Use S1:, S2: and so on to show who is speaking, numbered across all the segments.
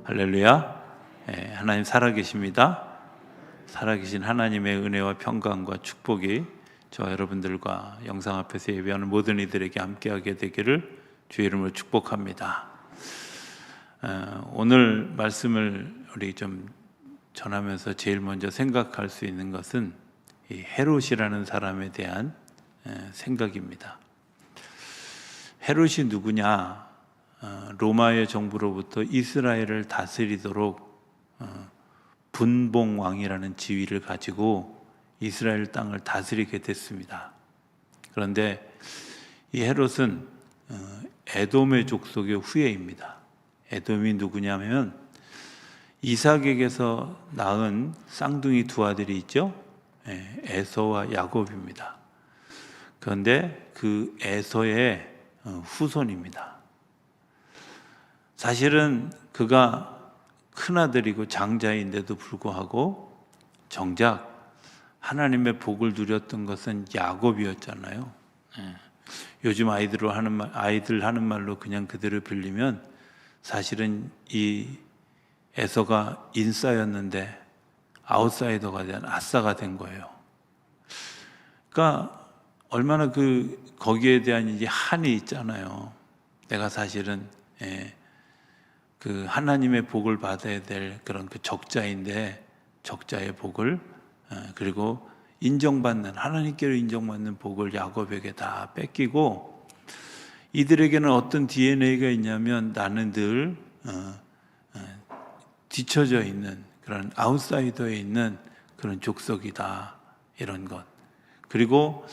S1: 할렐루야. 하나님 살아계십니다. 살아계신 하나님의 은혜와 평강과 축복이 저와 여러분들과 영상 앞에서 예배하는 모든 이들에게 함께하게 되기를 주의 이름으로 축복합니다. 오늘 말씀을 우리 좀 전하면서 제일 먼저 생각할 수 있는 것은 이 헤롯이라는 사람에 대한 생각입니다. 헤롯이 누구냐? 로마의 정부로부터 이스라엘을 다스리도록 분봉왕이라는 지위를 가지고 이스라엘 땅을 다스리게 됐습니다. 그런데 이 헤롯은 에돔의 족속의 후예입니다. 에돔이 누구냐면 이삭에게서 낳은 쌍둥이 두 아들이 있죠. 에서와 야곱입니다. 그런데 그 에서의 후손입니다. 사실은 그가 큰아들이고 장자인데도 불구하고 정작 하나님의 복을 누렸던 것은 야곱이었잖아요. 요즘 아이들 하는 말로 그냥 그대로 빌리면 사실은 이 에서가 인싸였는데 아웃사이더가 된 아싸가 된 거예요. 그러니까 얼마나 거기에 대한 이제 한이 있잖아요. 내가 사실은 그 하나님의 복을 받아야 될 그런 그 적자인데 적자의 복을 그리고 인정받는 하나님께로 인정받는 복을 야곱에게 다 뺏기고 이들에게는 어떤 DNA가 있냐면 나는 늘 뒤처져 있는 그런 아웃사이더에 있는 그런 족속이다 이런 것 그리고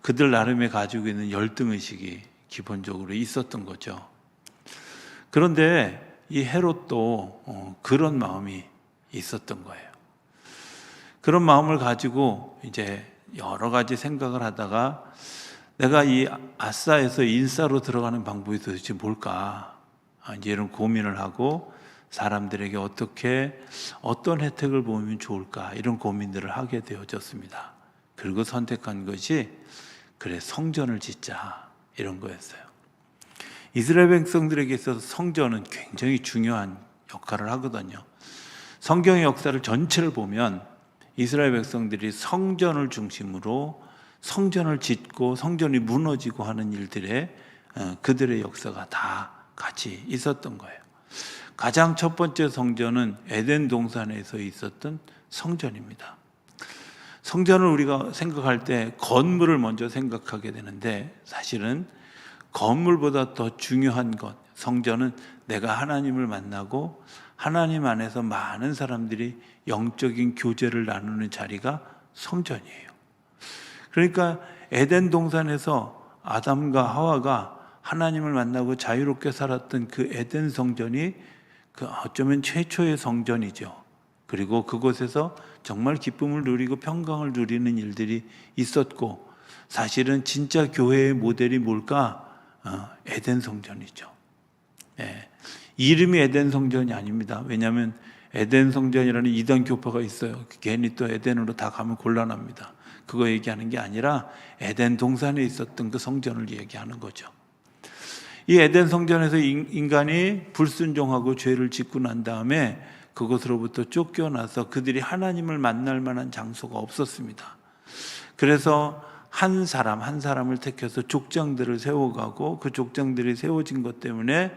S1: 그들 나름에 가지고 있는 열등의식이 기본적으로 있었던 거죠. 그런데 이 헤롯도 그런 마음이 있었던 거예요. 그런 마음을 가지고 이제 여러 가지 생각을 하다가 내가 이 아싸에서 인싸로 들어가는 방법이 도대체 뭘까? 이제 이런 고민을 하고 사람들에게 어떤 혜택을 보면 좋을까? 이런 고민들을 하게 되어졌습니다. 그리고 선택한 것이 그래 성전을 짓자 이런 거였어요. 이스라엘 백성들에게 있어서 성전은 굉장히 중요한 역할을 하거든요. 성경의 역사를 전체를 보면 이스라엘 백성들이 성전을 중심으로 성전을 짓고 성전이 무너지고 하는 일들에 그들의 역사가 다 같이 있었던 거예요. 가장 첫 번째 성전은 에덴 동산에서 있었던 성전입니다. 성전을 우리가 생각할 때 건물을 먼저 생각하게 되는데 사실은 건물보다 더 중요한 것, 성전은 내가 하나님을 만나고 하나님 안에서 많은 사람들이 영적인 교제를 나누는 자리가 성전이에요. 그러니까 에덴 동산에서 아담과 하와가 하나님을 만나고 자유롭게 살았던 그 에덴 성전이 어쩌면 최초의 성전이죠. 그리고 그곳에서 정말 기쁨을 누리고 평강을 누리는 일들이 있었고 사실은 진짜 교회의 모델이 뭘까? 에덴 성전이죠. 이름이 에덴 성전이 아닙니다. 왜냐하면 에덴 성전이라는 이단 교파가 있어요. 괜히 또 에덴으로 다 가면 곤란합니다. 그거 얘기하는 게 아니라 에덴 동산에 있었던 그 성전을 얘기하는 거죠. 이 에덴 성전에서 인간이 불순종하고 죄를 짓고 난 다음에 그것으로부터 쫓겨나서 그들이 하나님을 만날 만한 장소가 없었습니다. 그래서 한 사람을 택해서 족장들을 세워가고 그 족장들이 세워진 것 때문에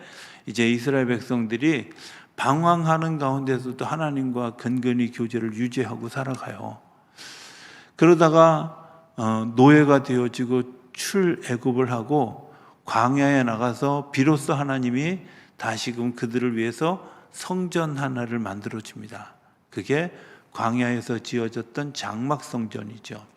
S1: 이제 이스라엘 백성들이 방황하는 가운데서도 하나님과 근근히 교제를 유지하고 살아가요. 그러다가 노예가 되어지고 출애굽을 하고 광야에 나가서 비로소 하나님이 다시금 그들을 위해서 성전 하나를 만들어 줍니다. 그게 광야에서 지어졌던 장막 성전이죠.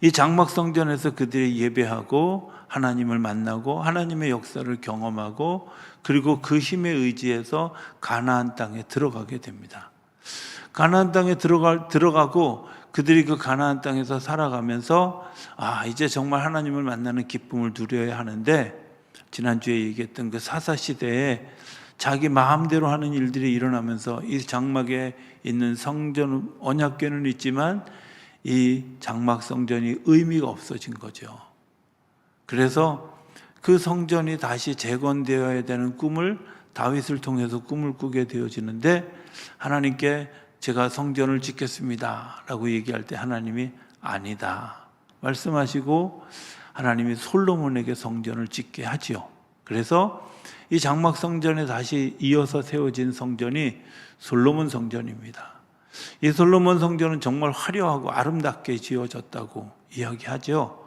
S1: 이 장막 성전에서 그들이 예배하고 하나님을 만나고 하나님의 역사를 경험하고 그리고 그 힘에 의지해서 가나안 땅에 들어가게 됩니다. 가나안 땅에 들어가고 그들이 그 가나안 땅에서 살아가면서 이제 정말 하나님을 만나는 기쁨을 누려야 하는데 지난주에 얘기했던 그 사사시대에 자기 마음대로 하는 일들이 일어나면서 이 장막에 있는 성전 언약궤는 있지만 이 장막 성전이 의미가 없어진 거죠. 그래서 그 성전이 다시 재건되어야 되는 꿈을 다윗을 통해서 꿈을 꾸게 되어지는데 하나님께 제가 성전을 짓겠습니다 라고 얘기할 때 하나님이 아니다 말씀하시고 하나님이 솔로몬에게 성전을 짓게 하지요. 그래서 이 장막 성전에 다시 이어서 세워진 성전이 솔로몬 성전입니다. 이 솔로몬 성전은 정말 화려하고 아름답게 지어졌다고 이야기하죠.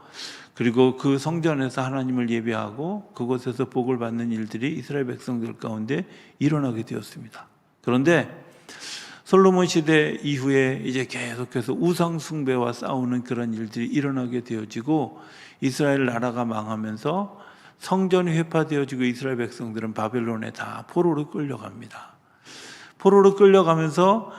S1: 그리고 그 성전에서 하나님을 예배하고 그곳에서 복을 받는 일들이 이스라엘 백성들 가운데 일어나게 되었습니다. 그런데 솔로몬 시대 이후에 이제 계속해서 우상 숭배와 싸우는 그런 일들이 일어나게 되어지고 이스라엘 나라가 망하면서 성전이 회파되어지고 이스라엘 백성들은 바벨론에 다 포로로 끌려갑니다. 포로로 끌려가면서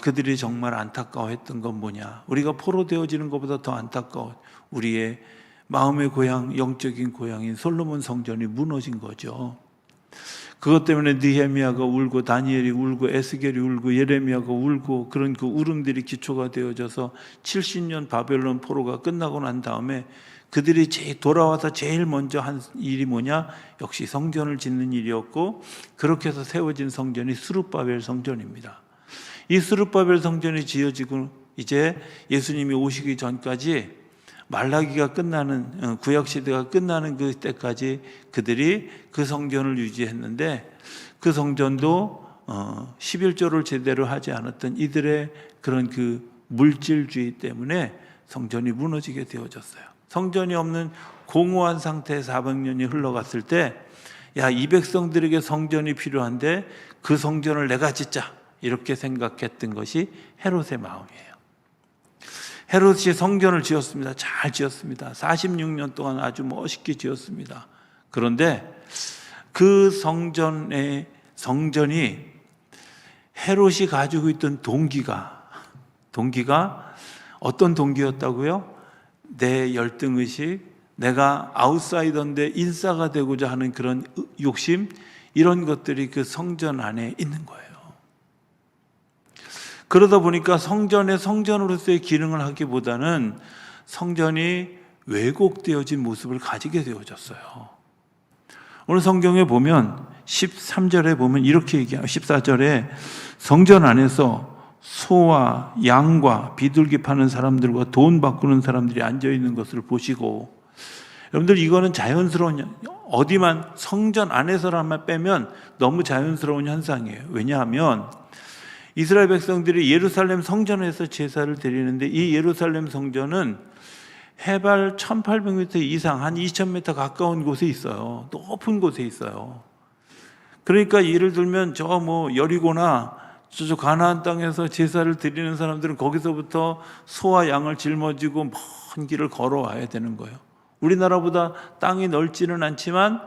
S1: 그들이 정말 안타까워했던 건 뭐냐? 우리가 포로 되어지는 것보다 더 안타까워 우리의 마음의 고향, 영적인 고향인 솔로몬 성전이 무너진 거죠. 그것 때문에 느헤미야가 울고 다니엘이 울고 에스겔이 울고 예레미야가 울고 그런 그 울음들이 기초가 되어져서 70년 바벨론 포로가 끝나고 난 다음에 그들이 돌아와서 제일 먼저 한 일이 뭐냐? 역시 성전을 짓는 일이었고 그렇게 해서 세워진 성전이 스룹바벨 성전입니다. 이 스룹바벨 성전이 지어지고 이제 예수님이 오시기 전까지 말라기가 끝나는 구약시대가 끝나는 그때까지 그들이 그 성전을 유지했는데 그 성전도 11조를 제대로 하지 않았던 이들의 그런 그 물질주의 때문에 성전이 무너지게 되어졌어요. 성전이 없는 공허한 상태에 400년이 흘러갔을 때 야, 이 백성들에게 성전이 필요한데 그 성전을 내가 짓자 이렇게 생각했던 것이 헤롯의 마음이에요. 헤롯이 성전을 지었습니다. 잘 지었습니다. 46년 동안 아주 멋있게 지었습니다. 그런데 그 성전이 헤롯이 가지고 있던 동기가 어떤 동기였다고요? 내 열등의식, 내가 아웃사이더인데 인싸가 되고자 하는 그런 욕심, 이런 것들이 그 성전 안에 있는 거예요. 그러다 보니까 성전의 성전으로서의 기능을 하기보다는 성전이 왜곡되어진 모습을 가지게 되어졌어요. 오늘 성경에 보면 13절에 보면 이렇게 얘기해요. 14절에 성전 안에서 소와 양과 비둘기 파는 사람들과 돈 바꾸는 사람들이 앉아있는 것을 보시고, 여러분들 이거는 자연스러운, 어디만 성전 안에서만 빼면 너무 자연스러운 현상이에요. 왜냐하면 이스라엘 백성들이 예루살렘 성전에서 제사를 드리는데 이 예루살렘 성전은 해발 1800m 이상 한 2000m 가까운 곳에 있어요. 높은 곳에 있어요. 그러니까 예를 들면 여리고나 저쪽 가나안 땅에서 제사를 드리는 사람들은 거기서부터 소와 양을 짊어지고 먼 길을 걸어와야 되는 거예요. 우리나라보다 땅이 넓지는 않지만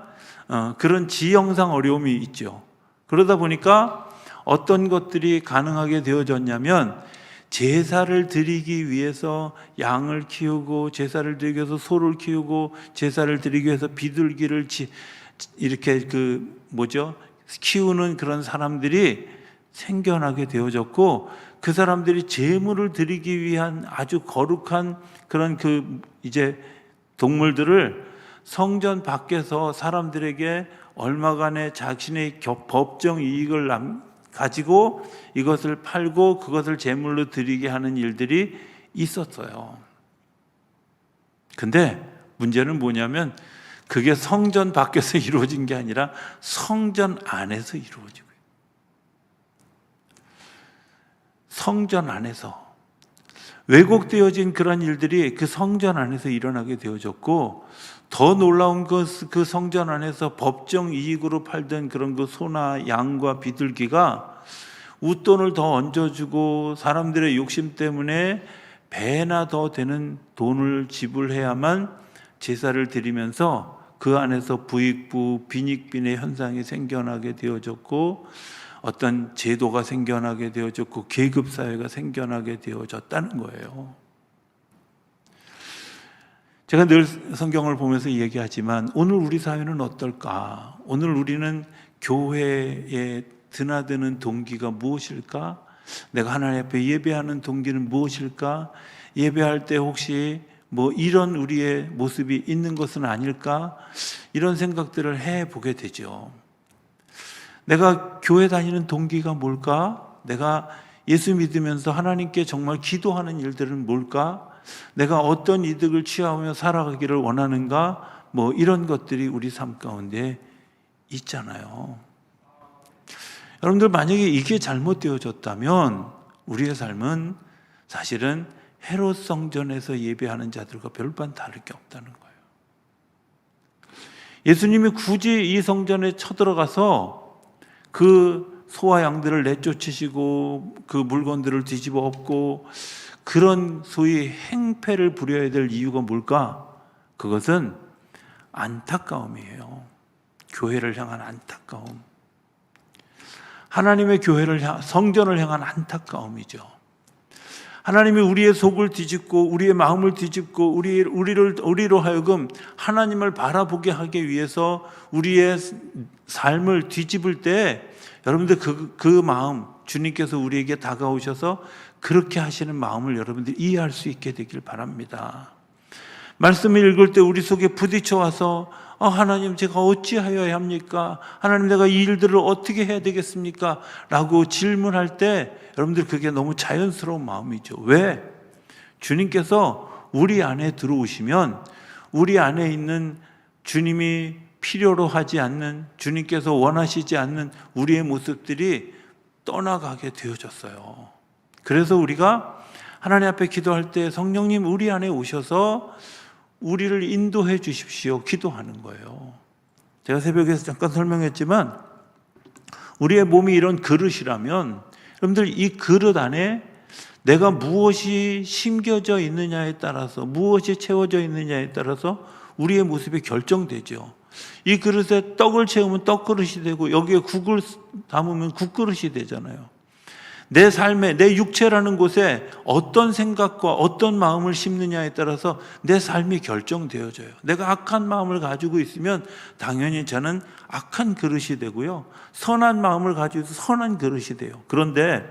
S1: 그런 지형상 어려움이 있죠. 그러다 보니까 어떤 것들이 가능하게 되어졌냐면 제사를 드리기 위해서 양을 키우고 제사를 드리기 위해서 소를 키우고 제사를 드리기 위해서 비둘기를 이렇게 키우는 그런 사람들이 생겨나게 되어졌고, 그 사람들이 제물을 드리기 위한 아주 거룩한 그런 이제 동물들을 성전 밖에서 사람들에게 얼마간의 자신의 법정 이익을 가지고 이것을 팔고 그것을 제물로 드리게 하는 일들이 있었어요. 근데 문제는 뭐냐면 그게 성전 밖에서 이루어진 게 아니라 성전 안에서 이루어지고, 성전 안에서 왜곡되어진 그런 일들이 그 성전 안에서 일어나게 되어졌고, 더 놀라운 것, 그 성전 안에서 법정 이익으로 팔던 그런 그 소나 양과 비둘기가 웃돈을 더 얹어주고 사람들의 욕심 때문에 배나 더 되는 돈을 지불해야만 제사를 드리면서 그 안에서 부익부, 빈익빈의 현상이 생겨나게 되어졌고, 어떤 제도가 생겨나게 되어졌고 계급사회가 생겨나게 되어졌다는 거예요. 제가 늘 성경을 보면서 얘기하지만 오늘 우리 사회는 어떨까? 오늘 우리는 교회에 드나드는 동기가 무엇일까? 내가 하나님 앞에 예배하는 동기는 무엇일까? 예배할 때 혹시 이런 우리의 모습이 있는 것은 아닐까? 이런 생각들을 해보게 되죠. 내가 교회 다니는 동기가 뭘까? 내가 예수 믿으면서 하나님께 정말 기도하는 일들은 뭘까? 내가 어떤 이득을 취하며 살아가기를 원하는가? 뭐 이런 것들이 우리 삶 가운데 있잖아요. 여러분들 만약에 이게 잘못되어졌다면 우리의 삶은 사실은 헤롯 성전에서 예배하는 자들과 별반 다를 게 없다는 거예요. 예수님이 굳이 이 성전에 쳐들어가서 그 소와 양들을 내쫓으시고 그 물건들을 뒤집어 엎고 그런 소위 행패를 부려야 될 이유가 뭘까? 그것은 안타까움이에요. 교회를 향한 안타까움. 하나님의 교회를 성전을 향한 안타까움이죠. 하나님이 우리의 속을 뒤집고 우리의 마음을 뒤집고 우리로 하여금 하나님을 바라보게 하기 위해서 우리의 삶을 뒤집을 때 여러분들 그 마음 주님께서 우리에게 다가오셔서 그렇게 하시는 마음을 여러분들이 이해할 수 있게 되길 바랍니다. 말씀을 읽을 때 우리 속에 부딪혀 와서 하나님 제가 어찌하여야 합니까? 하나님 내가 이 일들을 어떻게 해야 되겠습니까? 라고 질문할 때 여러분들 그게 너무 자연스러운 마음이죠. 왜? 주님께서 우리 안에 들어오시면 우리 안에 있는 주님이 필요로 하지 않는, 주님께서 원하시지 않는 우리의 모습들이 떠나가게 되어졌어요. 그래서 우리가 하나님 앞에 기도할 때 성령님 우리 안에 오셔서 우리를 인도해 주십시오. 기도하는 거예요. 제가 새벽에서 잠깐 설명했지만 우리의 몸이 이런 그릇이라면 여러분들 이 그릇 안에 내가 무엇이 심겨져 있느냐에 따라서 무엇이 채워져 있느냐에 따라서 우리의 모습이 결정되죠. 이 그릇에 떡을 채우면 떡그릇이 되고 여기에 국을 담으면 국그릇이 되잖아요. 내 삶에 내 육체라는 곳에 어떤 생각과 어떤 마음을 심느냐에 따라서 내 삶이 결정되어져요. 내가 악한 마음을 가지고 있으면 당연히 저는 악한 그릇이 되고요. 선한 마음을 가지고 있어서 선한 그릇이 돼요. 그런데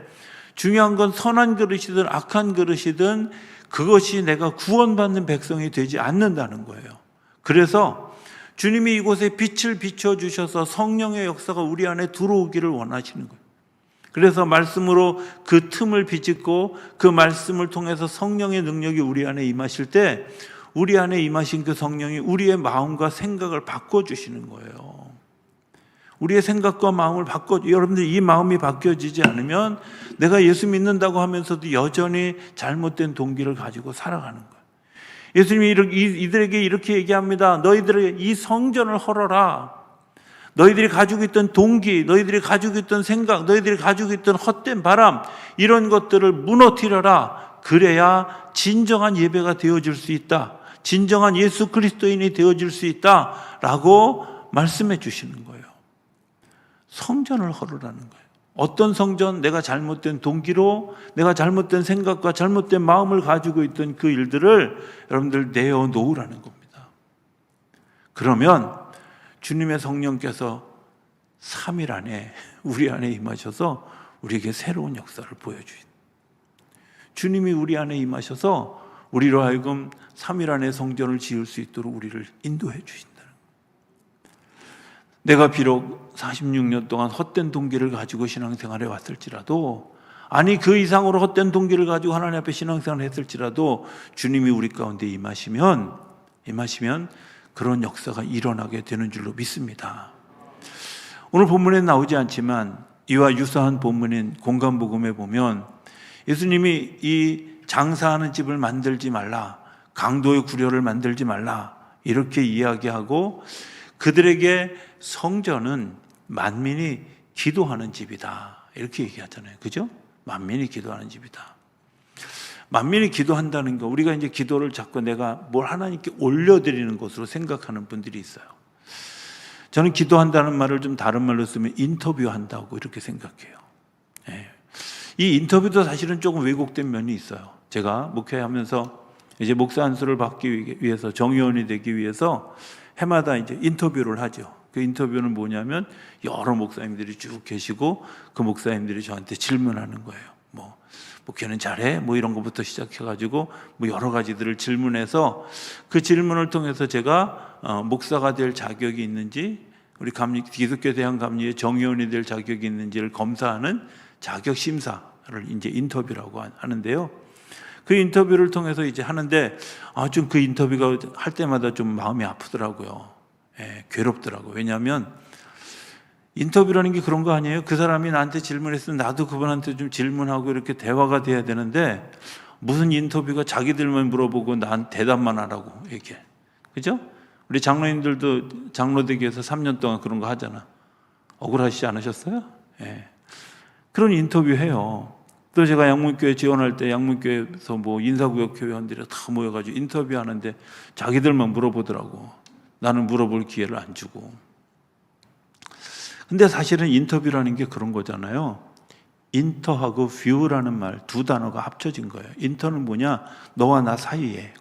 S1: 중요한 건 선한 그릇이든 악한 그릇이든 그것이 내가 구원받는 백성이 되지 않는다는 거예요. 그래서 주님이 이곳에 빛을 비춰주셔서 성령의 역사가 우리 안에 들어오기를 원하시는 거예요. 그래서 말씀으로 그 틈을 비집고 그 말씀을 통해서 성령의 능력이 우리 안에 임하실 때 우리 안에 임하신 그 성령이 우리의 마음과 생각을 바꿔주시는 거예요. 우리의 생각과 마음을 여러분들 이 마음이 바뀌어지지 않으면 내가 예수 믿는다고 하면서도 여전히 잘못된 동기를 가지고 살아가는 거예요. 예수님이 이들에게 이렇게 얘기합니다. 너희들에게 이 성전을 헐어라. 너희들이 가지고 있던 동기, 너희들이 가지고 있던 생각, 너희들이 가지고 있던 헛된 바람 이런 것들을 무너뜨려라. 그래야 진정한 예배가 되어질 수 있다. 진정한 예수 그리스도인이 되어질 수 있다라고 말씀해 주시는 거예요. 성전을 헐으라는 거예요. 어떤 성전? 내가 잘못된 동기로 내가 잘못된 생각과 잘못된 마음을 가지고 있던 그 일들을 여러분들 내어놓으라는 겁니다. 그러면 주님의 성령께서 3일 안에 우리 안에 임하셔서 우리에게 새로운 역사를 보여주신 주님이 우리 안에 임하셔서 우리로 하여금 3일 안에 성전을 지을 수 있도록 우리를 인도해 주신다는 거예요. 내가 비록 46년 동안 헛된 동기를 가지고 신앙생활에 왔을지라도 아니 그 이상으로 헛된 동기를 가지고 하나님 앞에 신앙생활을 했을지라도 주님이 우리 가운데 임하시면 그런 역사가 일어나게 되는 줄로 믿습니다. 오늘 본문에 나오지 않지만 이와 유사한 본문인 공간복음에 보면 예수님이 이 장사하는 집을 만들지 말라, 강도의 구려를 만들지 말라 이렇게 이야기하고 그들에게 성전은 만민이 기도하는 집이다 이렇게 얘기하잖아요. 그죠? 만민이 기도하는 집이다. 만민이 기도한다는 거, 우리가 이제 기도를 자꾸 내가 뭘 하나님께 올려드리는 것으로 생각하는 분들이 있어요. 저는 기도한다는 말을 좀 다른 말로 쓰면 인터뷰한다고 이렇게 생각해요. 이 인터뷰도 사실은 조금 왜곡된 면이 있어요. 제가 목회하면서 이제 목사 안수를 받기 위해서 정의원이 되기 위해서 해마다 이제 인터뷰를 하죠. 그 인터뷰는 뭐냐면 여러 목사님들이 쭉 계시고 그 목사님들이 저한테 질문하는 거예요. 목회는 잘해? 이런 것부터 시작해가지고 여러 가지들을 질문해서 그 질문을 통해서 제가 목사가 될 자격이 있는지 우리 기독교 대학 감리의 정의원이 될 자격이 있는지를 검사하는 자격 심사를 이제 인터뷰라고 하는데요. 그 인터뷰를 통해서 이제 하는데 좀 그 인터뷰가 할 때마다 좀 마음이 아프더라고요. 괴롭더라고요. 왜냐하면 인터뷰라는 게 그런 거 아니에요? 그 사람이 나한테 질문했으면 나도 그분한테 좀 질문하고 이렇게 대화가 돼야 되는데 무슨 인터뷰가 자기들만 물어보고 난 대답만 하라고 얘기해. 그죠? 우리 장로님들도 장로대기에서 3년 동안 그런 거 하잖아. 억울하시지 않으셨어요? 그런 인터뷰 해요. 또 제가 양문교회 지원할 때 양문교회에서 뭐 인사구역 교회원들이 다 모여가지고 인터뷰하는데 자기들만 물어보더라고. 나는 물어볼 기회를 안 주고. 근데 사실은 인터뷰라는 게 그런 거잖아요. 인터하고 뷰라는 말 두 단어가 합쳐진 거예요. 인터는 뭐냐? 너와 나 사이에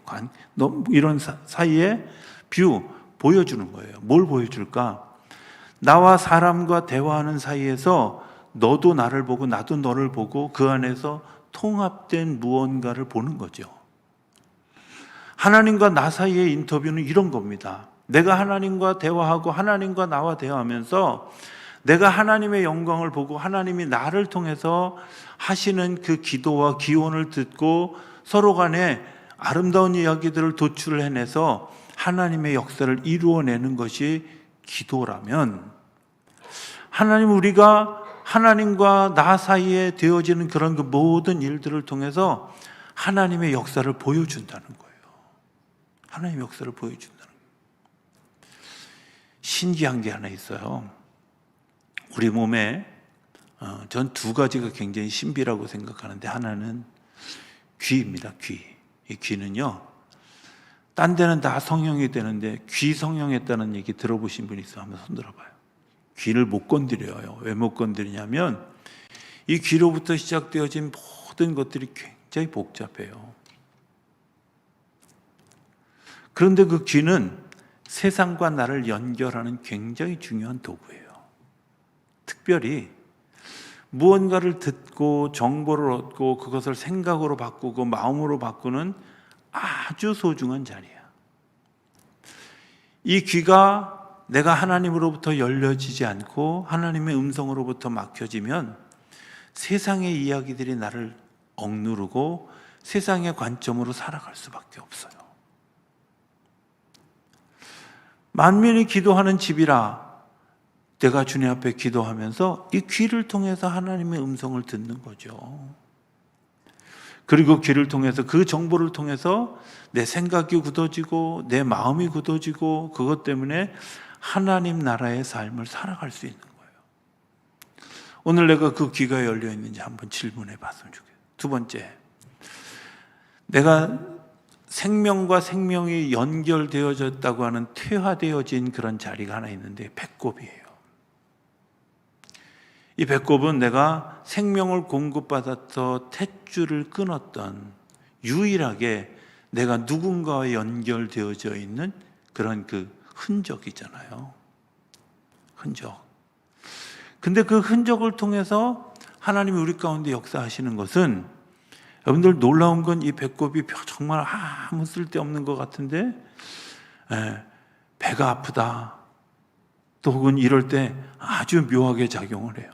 S1: 이런 사이에 뷰 보여주는 거예요. 뭘 보여줄까? 나와 사람과 대화하는 사이에서 너도 나를 보고 나도 너를 보고 그 안에서 통합된 무언가를 보는 거죠. 하나님과 나 사이의 인터뷰는 이런 겁니다. 내가 하나님과 대화하고 하나님과 나와 대화하면서 내가 하나님의 영광을 보고 하나님이 나를 통해서 하시는 그 기도와 기원을 듣고 서로 간에 아름다운 이야기들을 도출해내서 하나님의 역사를 이루어내는 것이 기도라면, 하나님, 우리가 하나님과 나 사이에 되어지는 그런 그 모든 일들을 통해서 하나님의 역사를 보여준다는 거예요. 하나님의 역사를 보여준다는 거예요. 신기한 게 하나 있어요. 우리 몸에 전 두 가지가 굉장히 신비라고 생각하는데, 하나는 귀입니다. 귀. 이 귀는요, 딴 데는 다 성형이 되는데 귀 성형했다는 얘기 들어보신 분 있어요? 한번 손 들어봐요. 귀를 못 건드려요. 왜 못 건드리냐면 이 귀로부터 시작되어진 모든 것들이 굉장히 복잡해요. 그런데 그 귀는 세상과 나를 연결하는 굉장히 중요한 도구예요. 특별히 무언가를 듣고 정보를 얻고 그것을 생각으로 바꾸고 마음으로 바꾸는 아주 소중한 자리야. 이 귀가 내가 하나님으로부터 열려지지 않고 하나님의 음성으로부터 막혀지면 세상의 이야기들이 나를 억누르고 세상의 관점으로 살아갈 수밖에 없어요. 만민이 기도하는 집이라 내가 주님 앞에 기도하면서 이 귀를 통해서 하나님의 음성을 듣는 거죠. 그리고 귀를 통해서, 그 정보를 통해서 내 생각이 굳어지고 내 마음이 굳어지고 그것 때문에 하나님 나라의 삶을 살아갈 수 있는 거예요. 오늘 내가 그 귀가 열려 있는지 한번 질문해 봤으면 좋겠어요. 두 번째, 내가 생명과 생명이 연결되어졌다고 하는 퇴화되어진 그런 자리가 하나 있는데 배꼽이에요. 이 배꼽은 내가 생명을 공급받아서 탯줄을 끊었던, 유일하게 내가 누군가와 연결되어져 있는 그런 그 흔적이잖아요. 흔적. 근데 그 흔적을 통해서 하나님이 우리 가운데 역사하시는 것은, 여러분들 놀라운 건 이 배꼽이 정말 아무 쓸데없는 것 같은데 배가 아프다 또 혹은 이럴 때 아주 묘하게 작용을 해요.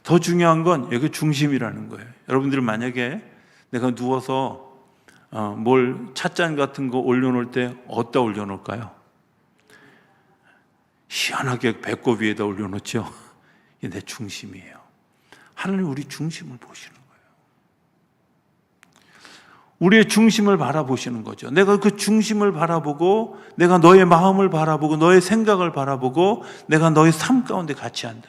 S1: 더 중요한 건 여기 중심이라는 거예요. 여러분들 만약에 내가 누워서 뭘 찻잔 같은 거 올려놓을 때 어디다 올려놓을까요? 희한하게 배꼽 위에다 올려놓죠. 이게 내 중심이에요. 하나님 우리 중심을 보시는 거예요. 우리의 중심을 바라보시는 거죠. 내가 그 중심을 바라보고 내가 너의 마음을 바라보고 너의 생각을 바라보고 내가 너의 삶 가운데 같이 한다.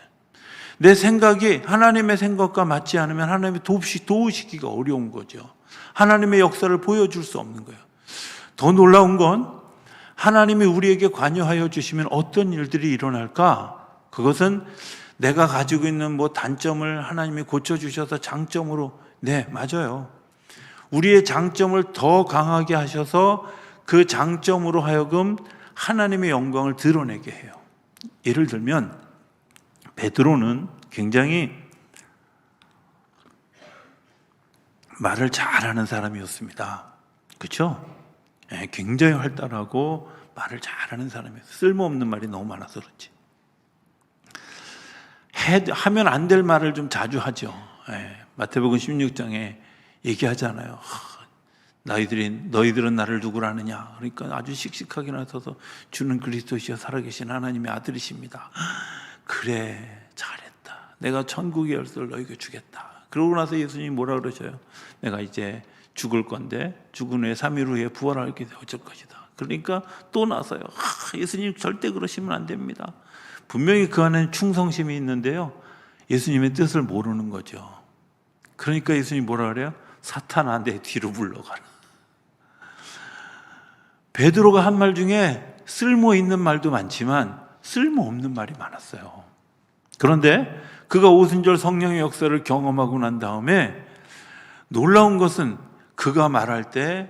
S1: 내 생각이 하나님의 생각과 맞지 않으면 하나님이 도우시기가 어려운 거죠. 하나님의 역사를 보여줄 수 없는 거예요. 더 놀라운 건 하나님이 우리에게 관여하여 주시면 어떤 일들이 일어날까? 그것은 내가 가지고 있는 뭐 단점을 하나님이 고쳐주셔서 장점으로, 네, 맞아요. 우리의 장점을 더 강하게 하셔서 그 장점으로 하여금 하나님의 영광을 드러내게 해요. 예를 들면 베드로는 굉장히 말을 잘하는 사람이었습니다. 그렇죠? 굉장히 활달하고 말을 잘하는 사람이었어요. 쓸모없는 말이 너무 많아서 그렇지. 하면 안 될 말을 좀 자주 하죠. 마태복음 16장에 얘기하잖아요. 너희들은 나를 누구라 하느냐. 그러니까 아주 씩씩하게 나서서 주는 그리스도시여 살아계신 하나님의 아들이십니다. 그래, 잘했다. 내가 천국의 열쇠를 너희에게 주겠다. 그러고 나서 예수님이 뭐라 그러셔요? 내가 이제 죽을 건데 죽은 후에 3일 후에 부활하게 어쩔 것이다. 그러니까 또 나서요. 예수님 절대 그러시면 안 됩니다. 분명히 그 안에 충성심이 있는데요, 예수님의 뜻을 모르는 거죠. 그러니까 예수님이 뭐라 그래요? 사탄아, 내 뒤로 물러가라. 베드로가 한 말 중에 쓸모 있는 말도 많지만 쓸모없는 말이 많았어요. 그런데 그가 오순절 성령의 역사를 경험하고 난 다음에 놀라운 것은 그가 말할 때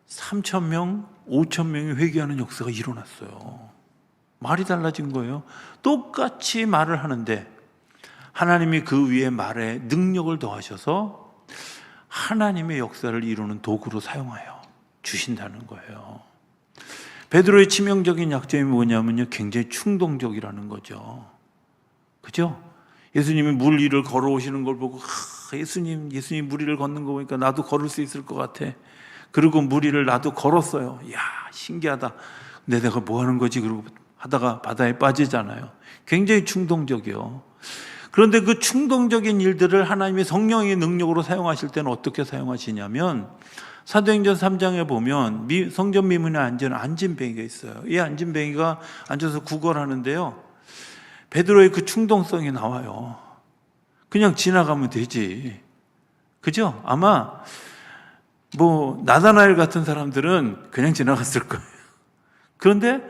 S1: 3,000명, 5,000명이 회개하는 역사가 일어났어요. 말이 달라진 거예요. 똑같이 말을 하는데 하나님이 그 위에 말에 능력을 더하셔서 하나님의 역사를 이루는 도구로 사용하여 주신다는 거예요. 베드로의 치명적인 약점이 뭐냐면요, 굉장히 충동적이라는 거죠. 그죠? 예수님이 물 위를 걸어오시는 걸 보고 예수님 물 위를 걷는 거 보니까 나도 걸을 수 있을 것 같아. 그리고 물 위를 나도 걸었어요. 이야, 신기하다. 근데 내가 뭐 하는 거지? 그러고 하다가 바다에 빠지잖아요. 굉장히 충동적이요. 그런데 그 충동적인 일들을 하나님의 성령의 능력으로 사용하실 때는 어떻게 사용하시냐면, 사도행전 3장에 보면 성전 미문에 앉은 안진뱅이가 있어요. 이 안진뱅이가 앉아서 구걸하는데요, 베드로의 그 충동성이 나와요. 그냥 지나가면 되지. 그죠? 아마 나다나엘 같은 사람들은 그냥 지나갔을 거예요. 그런데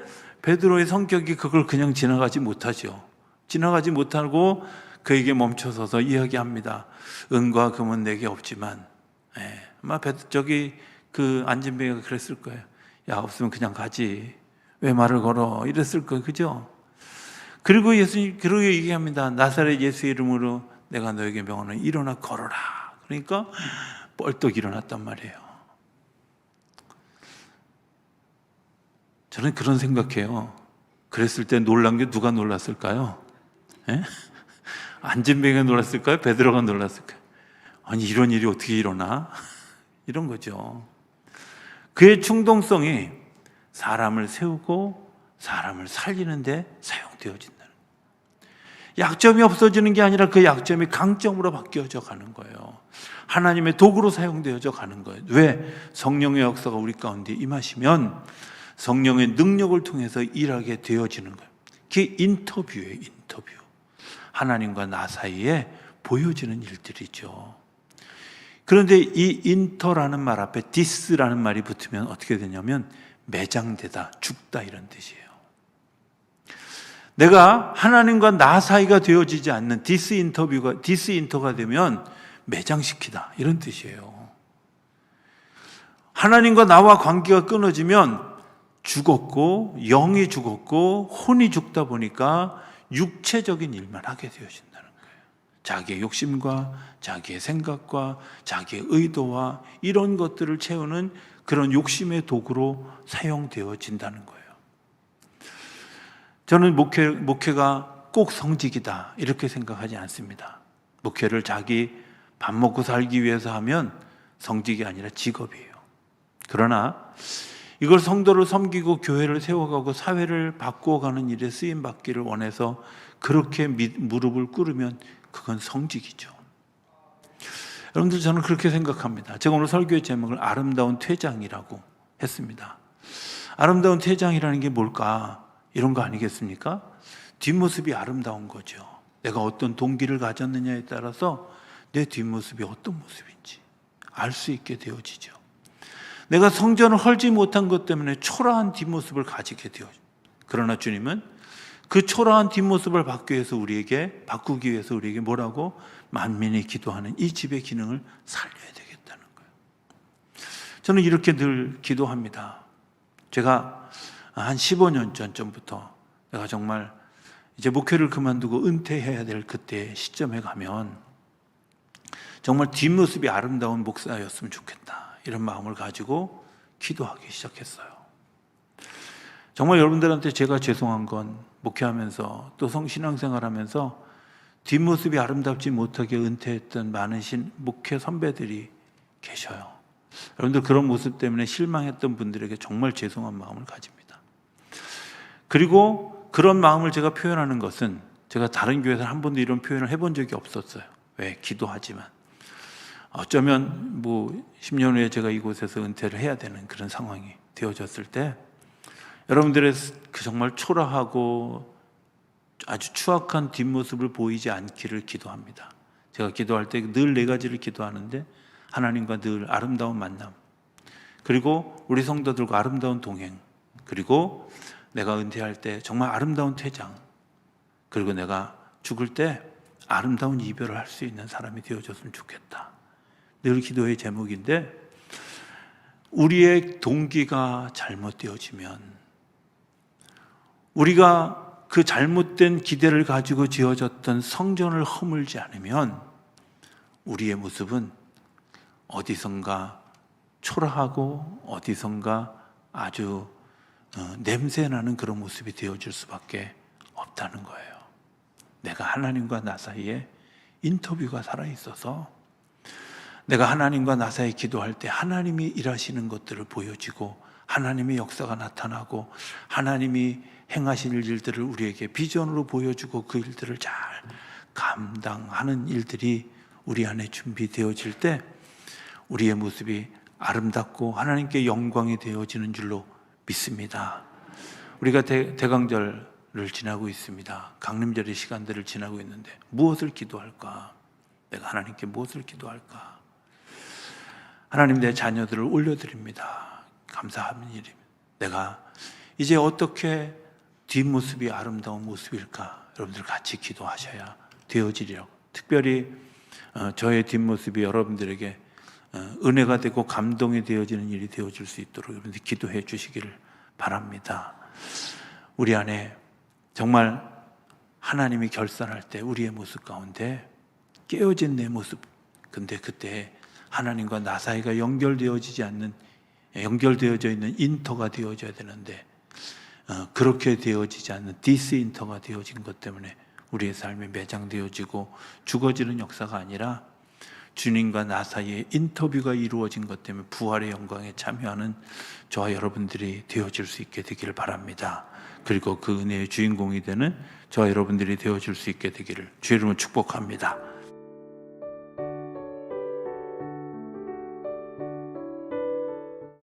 S1: 베드로의 성격이 그걸 그냥 지나가지 못하죠. 지나가지 못하고 그에게 멈춰서서 이야기합니다. 은과 금은 내게 없지만, 아마 그 안진뱅이가 그랬을 거예요. 야, 없으면 그냥 가지. 왜 말을 걸어? 이랬을 거예요. 그죠? 그리고 예수님 그러게 얘기합니다. 나사렛 예수 이름으로 내가 너에게 명하노니 일어나 걸어라. 그러니까 뻘떡 일어났단 말이에요. 저는 그런 생각해요. 그랬을 때 놀란 게 누가 놀랐을까요? 안진뱅이가 놀랐을까요? 베드로가 놀랐을까요? 아니, 이런 일이 어떻게 일어나? 이런 거죠. 그의 충동성이 사람을 세우고 사람을 살리는 데 사용되어진다는 거예요. 약점이 없어지는 게 아니라 그 약점이 강점으로 바뀌어져 가는 거예요. 하나님의 도구로 사용되어져 가는 거예요. 왜? 성령의 역사가 우리 가운데 임하시면 성령의 능력을 통해서 일하게 되어지는 거예요. 그게 인터뷰예요. 인터뷰. 하나님과 나 사이에 보여지는 일들이죠. 그런데 이 인터라는 말 앞에 디스라는 말이 붙으면 어떻게 되냐면 매장되다, 죽다 이런 뜻이에요. 내가 하나님과 나 사이가 되어지지 않는 디스인터가 되면 매장시키다 이런 뜻이에요. 하나님과 나와 관계가 끊어지면 죽었고 영이 죽었고 혼이 죽다 보니까 육체적인 일만 하게 되어진다는 거예요. 자기의 욕심과 자기의 생각과 자기의 의도와 이런 것들을 채우는 그런 욕심의 도구로 사용되어진다는 거예요. 저는 목회가 꼭 성직이다 이렇게 생각하지 않습니다. 목회를 자기 밥 먹고 살기 위해서 하면 성직이 아니라 직업이에요. 그러나 이걸 성도를 섬기고 교회를 세워가고 사회를 바꾸어가는 일에 쓰임받기를 원해서 그렇게 무릎을 꿇으면 그건 성직이죠. 여러분들, 저는 그렇게 생각합니다. 제가 오늘 설교의 제목을 아름다운 퇴장이라고 했습니다. 아름다운 퇴장이라는 게 뭘까? 이런 거 아니겠습니까? 뒷모습이 아름다운 거죠. 내가 어떤 동기를 가졌느냐에 따라서 내 뒷모습이 어떤 모습인지 알 수 있게 되어지죠. 내가 성전을 헐지 못한 것 때문에 초라한 뒷모습을 가지게 되어요. 그러나 주님은 그 초라한 뒷모습을 바꾸기 위해서 우리에게 뭐라고? 만민이 기도하는 이 집의 기능을 살려야 되겠다는 거예요. 저는 이렇게 늘 기도합니다. 제가 한 15년 전부터 내가 정말 이제 목회를 그만두고 은퇴해야 될 그때 시점에 가면 정말 뒷모습이 아름다운 목사였으면 좋겠다, 이런 마음을 가지고 기도하기 시작했어요. 정말 여러분들한테 제가 죄송한 건 목회하면서 또 신앙생활하면서 뒷모습이 아름답지 못하게 은퇴했던 많은 목회 선배들이 계셔요. 여러분들 그런 모습 때문에 실망했던 분들에게 정말 죄송한 마음을 가집니다. 그리고 그런 마음을 제가 표현하는 것은 제가 다른 교회에서 한 번도 이런 표현을 해본 적이 없었어요. 왜? 기도하지만 어쩌면 10년 후에 제가 이곳에서 은퇴를 해야 되는 그런 상황이 되어졌을 때 여러분들의 그 정말 초라하고 아주 추악한 뒷모습을 보이지 않기를 기도합니다. 제가 기도할 때 늘 4가지를 기도하는데 하나님과 늘 아름다운 만남, 그리고 우리 성도들과 아름다운 동행, 그리고 내가 은퇴할 때 정말 아름다운 퇴장, 그리고 내가 죽을 때 아름다운 이별을 할 수 있는 사람이 되어줬으면 좋겠다. 늘 기도의 제목인데 우리의 동기가 잘못되어지면, 우리가 그 잘못된 기대를 가지고 지어졌던 성전을 허물지 않으면 우리의 모습은 어디선가 초라하고 어디선가 아주 냄새나는 그런 모습이 되어질 수밖에 없다는 거예요. 내가 하나님과 나 사이에 인터뷰가 살아있어서 내가 하나님과 나 사이에 기도할 때 하나님이 일하시는 것들을 보여지고 하나님의 역사가 나타나고 하나님이 행하실 일들을 우리에게 비전으로 보여주고 그 일들을 잘 감당하는 일들이 우리 안에 준비되어질 때 우리의 모습이 아름답고 하나님께 영광이 되어지는 줄로 믿습니다. 우리가 대강절을 지나고 있습니다. 강림절의 시간들을 지나고 있는데 무엇을 기도할까? 내가 하나님께 무엇을 기도할까? 하나님, 내 자녀들을 올려드립니다. 감사하는 일입니다. 내가 이제 어떻게 뒷모습이 아름다운 모습일까? 여러분들 같이 기도하셔야 되어지리라고. 특별히 저의 뒷모습이 여러분들에게 은혜가 되고 감동이 되어지는 일이 되어질 수 있도록 여러분들 기도해 주시기를 바랍니다. 우리 안에 정말 하나님이 결산할 때 우리의 모습 가운데 깨어진 내 모습, 근데 그때 하나님과 나 사이가 연결되어져 있는 인터가 되어져야 되는데 그렇게 되어지지 않는 디스인터가 되어진 것 때문에 우리의 삶이 매장되어지고 죽어지는 역사가 아니라 주님과 나 사이에 인터뷰가 이루어진 것 때문에 부활의 영광에 참여하는 저와 여러분들이 되어질 수 있게 되기를 바랍니다. 그리고 그 은혜의 주인공이 되는 저와 여러분들이 되어질 수 있게 되기를 주의 이름으로 축복합니다.